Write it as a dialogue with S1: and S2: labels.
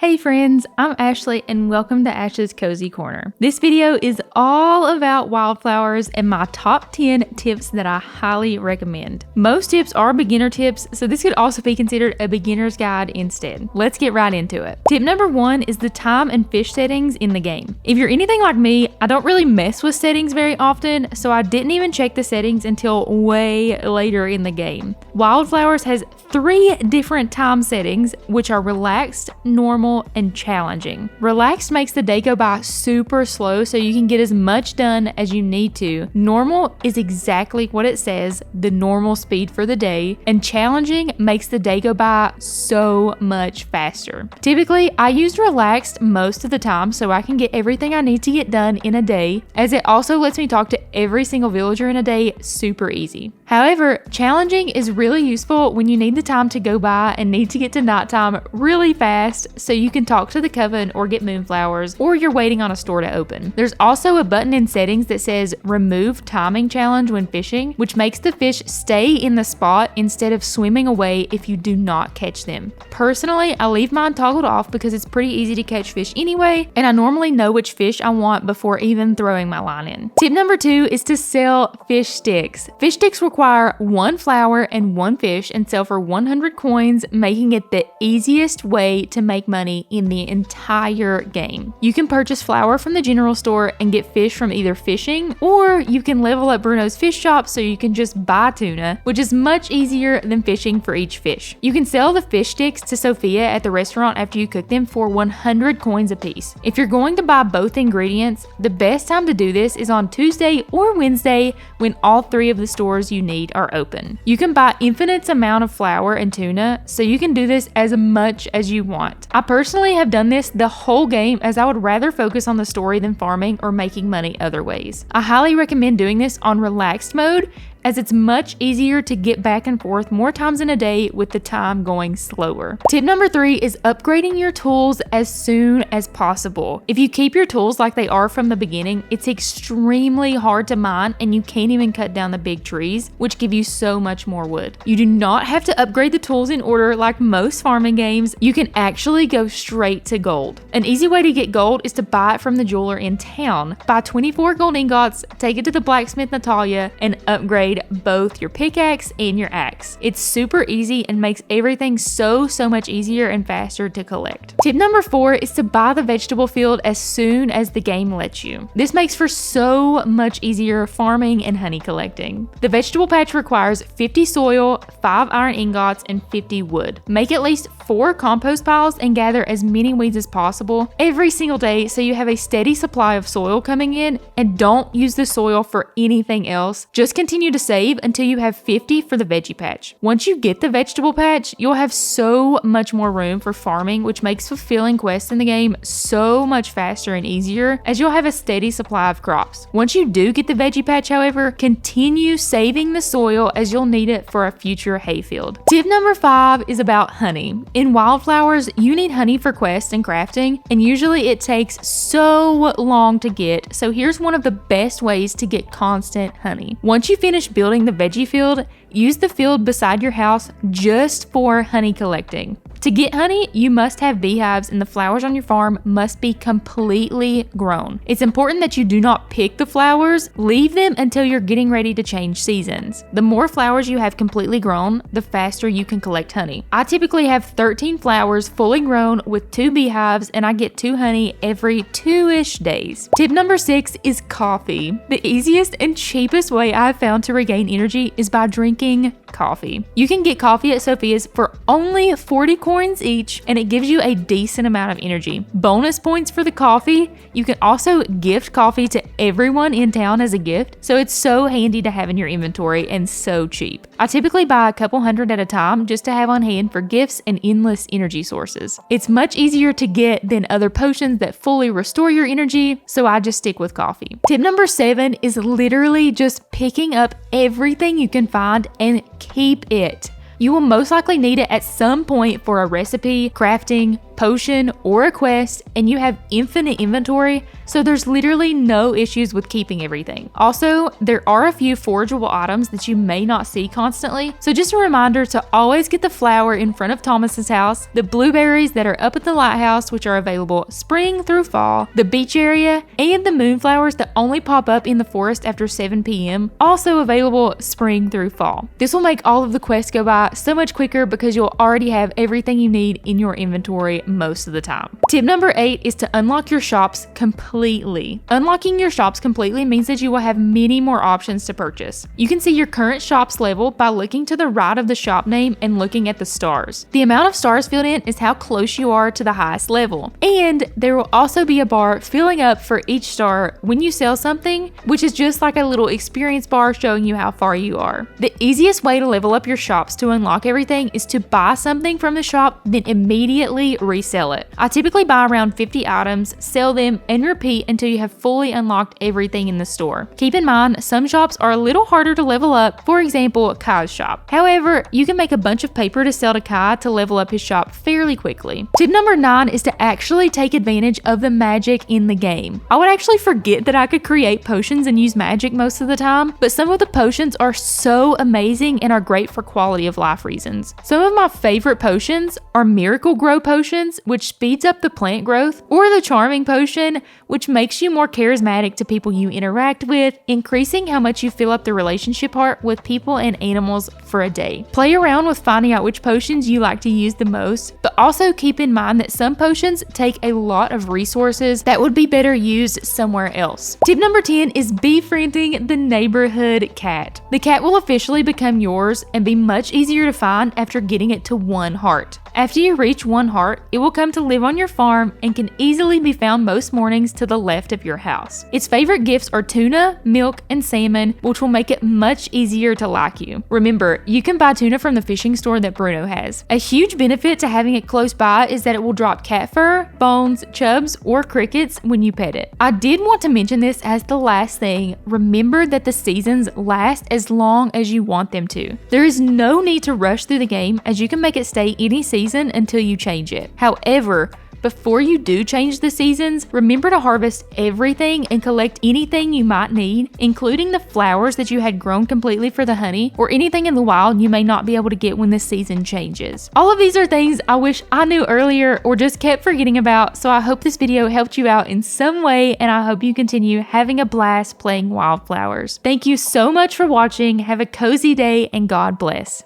S1: Hey friends, I'm Ashley and welcome to Ash's Cozy Corner. This video is all about wildflowers and my top 10 tips that I highly recommend. Most tips are beginner tips, so this could also be considered a beginner's guide instead. Let's get right into it. Tip number 1 is the time and fish settings in the game. If you're anything like me, I don't really mess with settings very often, so I didn't even check the settings until way later in the game. Wildflowers has 3 different time settings, which are relaxed, normal, and challenging. Relaxed makes the day go by super slow so you can get as much done as you need to. Normal is exactly what it says, the normal speed for the day, and challenging makes the day go by so much faster. Typically, I use relaxed most of the time so I can get everything I need to get done in a day, as it also lets me talk to every single villager in a day super easy. However, challenging is really useful when you need the time to go by and need to get to nighttime really fast so you can talk to the coven or get moonflowers, or you're waiting on a store to open. There's also a button in settings that says remove timing challenge when fishing, which makes the fish stay in the spot instead of swimming away if you do not catch them. Personally, I leave mine toggled off because it's pretty easy to catch fish anyway, and I normally know which fish I want before even throwing my line in. Tip number 2 is to sell fish sticks. Fish sticks require 1 flower and 1 fish and sell for 100 coins, making it the easiest way to make money in the entire game. You can purchase flour from the general store and get fish from either fishing, or you can level up Bruno's fish shop so you can just buy tuna, which is much easier than fishing for each fish. You can sell the fish sticks to Sophia at the restaurant after you cook them for 100 coins a piece. If you're going to buy both ingredients, the best time to do this is on Tuesday or Wednesday when all 3 of the stores you need are open. You can buy infinite amount of flour and tuna, so you can do this as much as you want. I personally have done this the whole game as I would rather focus on the story than farming or making money other ways. I highly recommend doing this on relaxed mode, as it's much easier to get back and forth more times in a day with the time going slower. Tip number 3 is upgrading your tools as soon as possible. If you keep your tools like they are from the beginning, it's extremely hard to mine and you can't even cut down the big trees, which give you so much more wood. You do not have to upgrade the tools in order like most farming games. You can actually go straight to gold. An easy way to get gold is to buy it from the jeweler in town. Buy 24 gold ingots, take it to the blacksmith Natalia, and upgrade both your pickaxe and your axe. It's super easy and makes everything so much easier and faster to collect. Tip number 4 is to buy the vegetable field as soon as the game lets you. This makes for so much easier farming and honey collecting. The vegetable patch requires 50 soil, 5 iron ingots, and 50 wood. Make at least 4 compost piles and gather as many weeds as possible every single day so you have a steady supply of soil coming in, and don't use the soil for anything else. Just continue to save until you have 50 for the veggie patch. Once you get the vegetable patch, you'll have so much more room for farming, which makes fulfilling quests in the game so much faster and easier, as you'll have a steady supply of crops. Once you do get the veggie patch, however, continue saving the soil as you'll need it for a future hayfield. Tip number 5 is about honey. In wildflowers, you need honey for quests and crafting, and usually it takes so long to get, so here's one of the best ways to get constant honey. Once you finish building the veggie field, use the field beside your house just for honey collecting. To get honey, you must have beehives and the flowers on your farm must be completely grown. It's important that you do not pick the flowers, leave them until you're getting ready to change seasons. The more flowers you have completely grown, the faster you can collect honey. I typically have 13 flowers fully grown with 2 beehives, and I get 2 honey every 2-ish days. Tip number 6 is coffee. The easiest and cheapest way I've found to regain energy is by drinking coffee. You can get coffee at Sophia's for only 40 coins each, and it gives you a decent amount of energy. Bonus points for the coffee, you can also gift coffee to everyone in town as a gift, so it's so handy to have in your inventory and so cheap. I typically buy a couple hundred at a time just to have on hand for gifts and endless energy sources. It's much easier to get than other potions that fully restore your energy, so I just stick with coffee. Tip number 7 is literally just picking up everything you can find and keep it. You will most likely need it at some point for a recipe, crafting, potion, or a quest, and you have infinite inventory, so there's literally no issues with keeping everything. Also, there are a few forageable items that you may not see constantly, so just a reminder to always get the flower in front of Thomas's house, the blueberries that are up at the lighthouse, which are available spring through fall, the beach area, and the moonflowers that only pop up in the forest after 7 p.m., also available spring through fall. This will make all of the quests go by so much quicker because you'll already have everything you need in your inventory most of the time. Tip number 8 is to unlock your shops completely. Unlocking your shops completely means that you will have many more options to purchase. You can see your current shop's level by looking to the right of the shop name and looking at the stars. The amount of stars filled in is how close you are to the highest level. And there will also be a bar filling up for each star when you sell something, which is just like a little experience bar showing you how far you are. The easiest way to level up your shops to unlock everything is to buy something from the shop, then immediately resell it. I typically buy around 50 items, sell them, and repeat until you have fully unlocked everything in the store. Keep in mind, some shops are a little harder to level up, for example, Kai's shop. However, you can make a bunch of paper to sell to Kai to level up his shop fairly quickly. Tip number 9 is to actually take advantage of the magic in the game. I would actually forget that I could create potions and use magic most of the time, but some of the potions are so amazing and are great for quality of life reasons. Some of my favorite potions are Miracle Grow potions, which speeds up the plant growth, or the Charming potion, which makes you more charismatic to people you interact with, increasing how much you fill up the relationship heart with people and animals for a day. Play around with finding out which potions you like to use the most, but also keep in mind that some potions take a lot of resources that would be better used somewhere else. Tip number 10 is befriending the neighborhood cat. The cat will officially become yours and be much easier to find after getting it to 1 heart. After you reach 1 heart, it will come to live on your farm and can easily be found most mornings to the left of your house. Its favorite gifts are tuna, milk, and salmon, which will make it much easier to like you. Remember, you can buy tuna from the fishing store that Bruno has. A huge benefit to having it close by is that it will drop cat fur, bones, chubs, or crickets when you pet it. I did want to mention this as the last thing. Remember that the seasons last as long as you want them to. There is no need to rush through the game, as you can make it stay any season until you change it. However, before you do change the seasons, remember to harvest everything and collect anything you might need, including the flowers that you had grown completely for the honey, or anything in the wild you may not be able to get when the season changes. All of these are things I wish I knew earlier or just kept forgetting about, so I hope this video helped you out in some way, and I hope you continue having a blast playing Wylde Flowers. Thank you so much for watching, have a cozy day, and God bless.